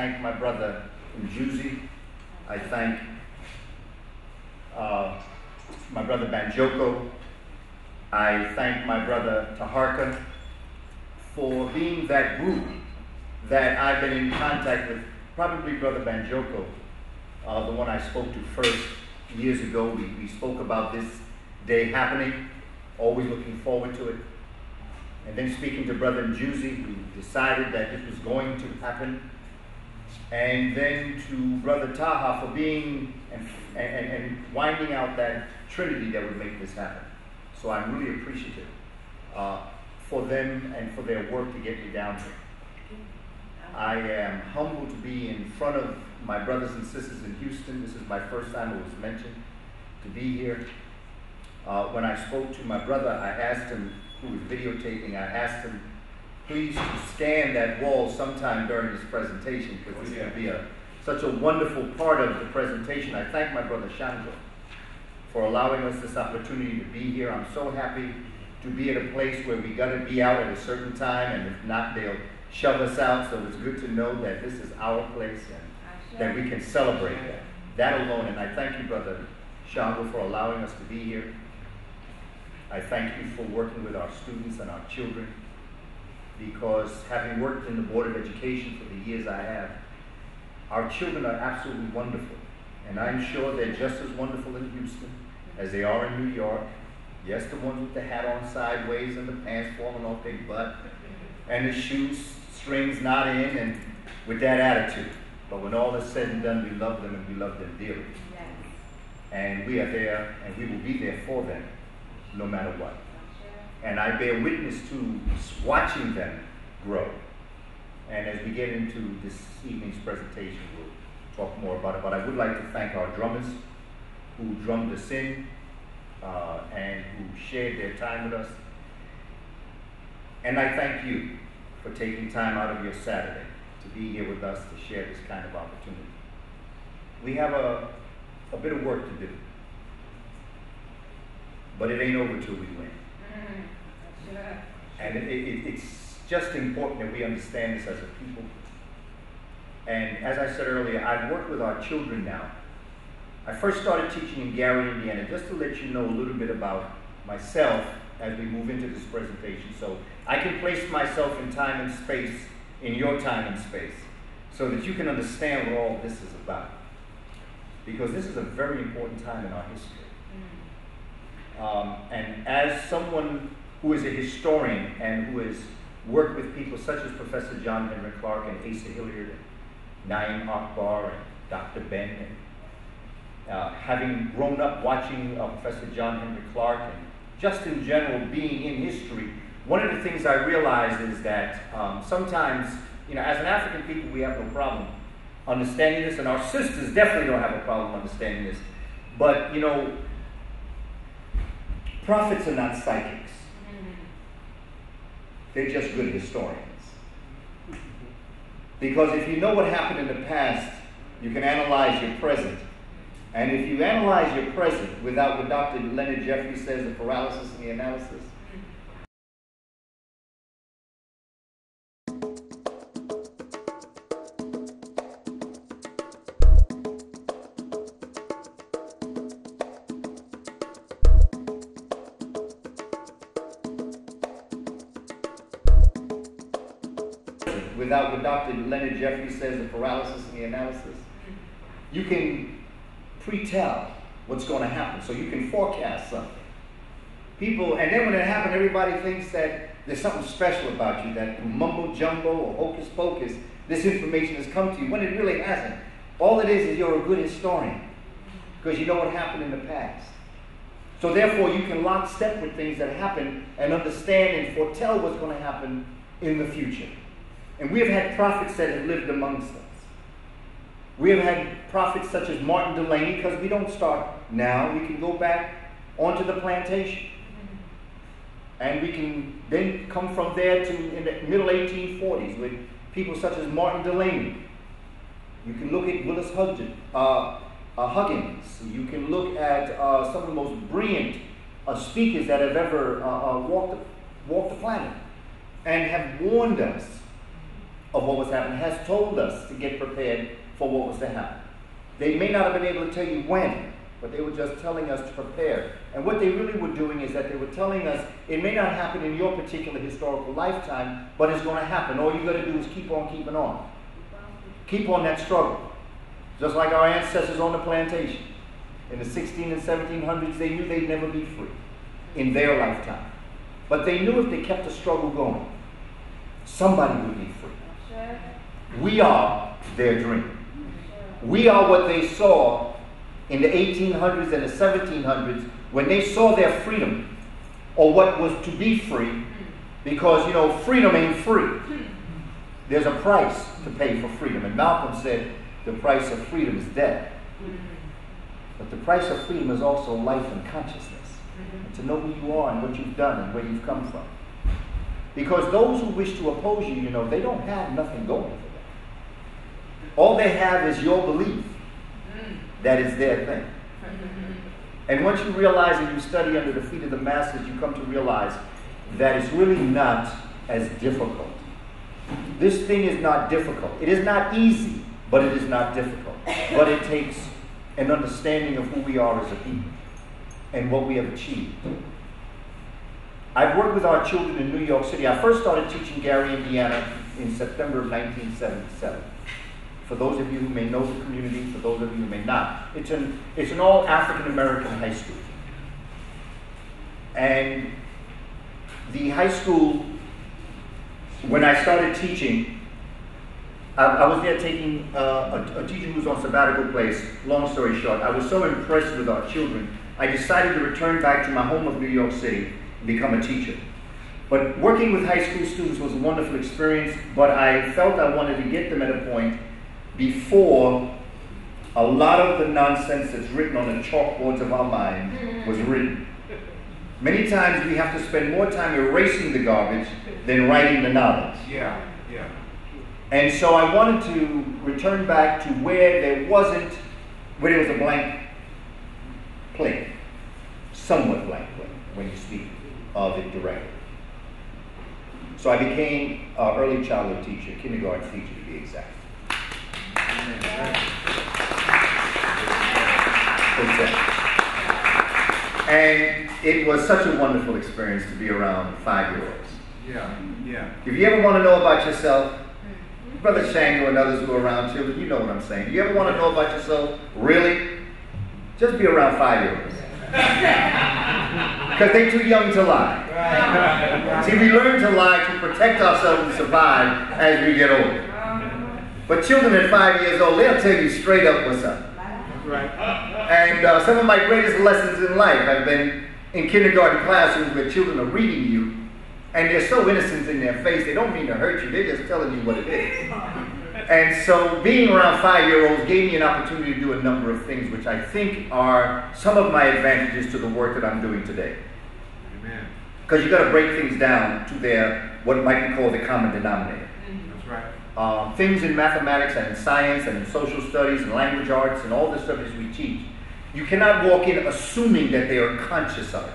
thank my brother Njuzi. I thank my brother Banjoko. I thank my brother Taharka for being that group that I've been in contact with. Probably brother Banjoko, the one I spoke to first years ago. We spoke about this day happening, always looking forward to it. And then speaking to brother Njuzi, who decided that this was going to happen. And then to brother Taha for being and winding out that trinity that would make this happen. So I'm really appreciative for them and for their work to get me down here. I am humbled to be in front of my brothers and sisters in Houston. This is my first time it was mentioned to be here. When I spoke to my brother, I asked him, who was videotaping, I asked him, please to scan that wall sometime during this presentation, because this will be such a wonderful part of the presentation. I thank my brother Chandra for allowing us this opportunity to be here. I'm so happy to be at a place where we got to be out at a certain time, and if not, they'll shove us out. So it's good to know that this is our place and that we can celebrate that. That alone, and I thank you, brother Chandra, for allowing us to be here. I thank you for working with our students and our children, because having worked in the Board of Education for the years I have, our children are absolutely wonderful. And I'm sure they're just as wonderful in Houston as they are in New York. Yes, the ones with the hat on sideways and the pants falling off their butt and the shoes strings not in, and with that attitude. But when all is said and done, we love them, and we love them dearly. Yes. And we are there, and we will be there for them, no matter what. And I bear witness to watching them grow. And as we get into this evening's presentation, we'll talk more about it. But I would like to thank our drummers who drummed us in and who shared their time with us. And I thank you for taking time out of your Saturday to be here with us to share this kind of opportunity. We have a bit of work to do, but it ain't over till we win. And it's just important that we understand this as a people. And as I said earlier, I've worked with our children now. I first started teaching in Gary, Indiana, just to let you know a little bit about myself as we move into this presentation. So I can place myself in time and space, in your time and space, so that you can understand what all this is about. Because this is a very important time in our history. And as someone who is a historian and who has worked with people such as Professor John Henry Clark and Asa Hilliard and Naeem Akbar and Dr. Ben, and having grown up watching Professor John Henry Clark, and just in general being in history, one of the things I realize is that sometimes, as an African people, we have no problem understanding this, and our sisters definitely don't have a problem understanding this. But, prophets are not psychics. They're just good historians. Because if you know what happened in the past, you can analyze your present. And if you analyze your present without what Dr. Leonard Jeffries says, the paralysis in the analysis, without what Dr. Leonard Jeffries says, the paralysis in the analysis, you can pre-tell what's going to happen. So you can forecast something. People, and then when it happens, everybody thinks that there's something special about you, that through mumbo jumbo or hocus pocus, this information has come to you, when it really hasn't. All it is you're a good historian, because you know what happened in the past. So therefore, you can lock step with things that happen and understand and foretell what's going to happen in the future. And we have had prophets that have lived amongst us. We have had prophets such as Martin Delaney, because we don't start now. We can go back onto the plantation. And we can then come from there to in the middle 1840s with people such as Martin Delaney. You can look at Willis Huggins. You can look at some of the most brilliant speakers that have ever walked the planet and have warned us of what was happening, has told us to get prepared for what was to happen. They may not have been able to tell you when, but they were just telling us to prepare. And what they really were doing is that they were telling us it may not happen in your particular historical lifetime, but it's going to happen. All you got to do is keep on keeping on. Keep on that struggle. Just like our ancestors on the plantation. In the 16 and 1700s, they knew they'd never be free in their lifetime. But they knew if they kept the struggle going, somebody would be free. We are their dream. We are what they saw in the 1800s and the 1700s when they saw their freedom, or what was to be free, because, you know, freedom ain't free. There's a price to pay for freedom. And Malcolm said the price of freedom is death. But the price of freedom is also life and consciousness. And to know who you are and what you've done and where you've come from. Because those who wish to oppose you, you know, they don't have nothing going for them. All they have is your belief that it's their thing. And once you realize and you study under the feet of the masters, you come to realize that it's really not as difficult. This thing is not difficult. It is not easy, but it is not difficult. But it takes an understanding of who we are as a people and what we have achieved. I've worked with our children in New York City. I first started teaching Gary, Indiana in September of 1977. For those of you who may know the community, for those of you who may not, it's an all African-American high school. And the high school, when I started teaching, I was there taking a teacher who was on sabbatical place. Long story short, I was so impressed with our children, I decided to return back to my home of New York City and become a teacher. But working with high school students was a wonderful experience, but I felt I wanted to get them at a point before a lot of the nonsense that's written on the chalkboards of our mind was written. Many times we have to spend more time erasing the garbage than writing the knowledge. Yeah. And so I wanted to return back to where there was a blank plate, somewhat blank plate, when you speak of it directly. So I became an early childhood teacher, kindergarten teacher to be exact. And it was such a wonderful experience to be around 5-year-olds. Yeah. If you ever want to know about yourself, Brother Shango and others who are around children, you know what I'm saying. You ever want to know about yourself, really? Just be around 5-year-olds. Because they're too young to lie. Right. See, we learn to lie to protect ourselves and survive as we get older. But children at 5 years old, they'll tell you straight up what's up. Right. And some of my greatest lessons in life have been in kindergarten classrooms where children are reading you, and they're so innocent in their face, they don't mean to hurt you, they're just telling you what it is. And so being around 5-year-olds gave me an opportunity to do a number of things which I think are some of my advantages to the work that I'm doing today. Amen. Because you got to break things down to their, what might be called the common denominator. That's right. Things in mathematics and in science and in social studies and language arts and all the subjects we teach, you cannot walk in assuming that they are conscious of it.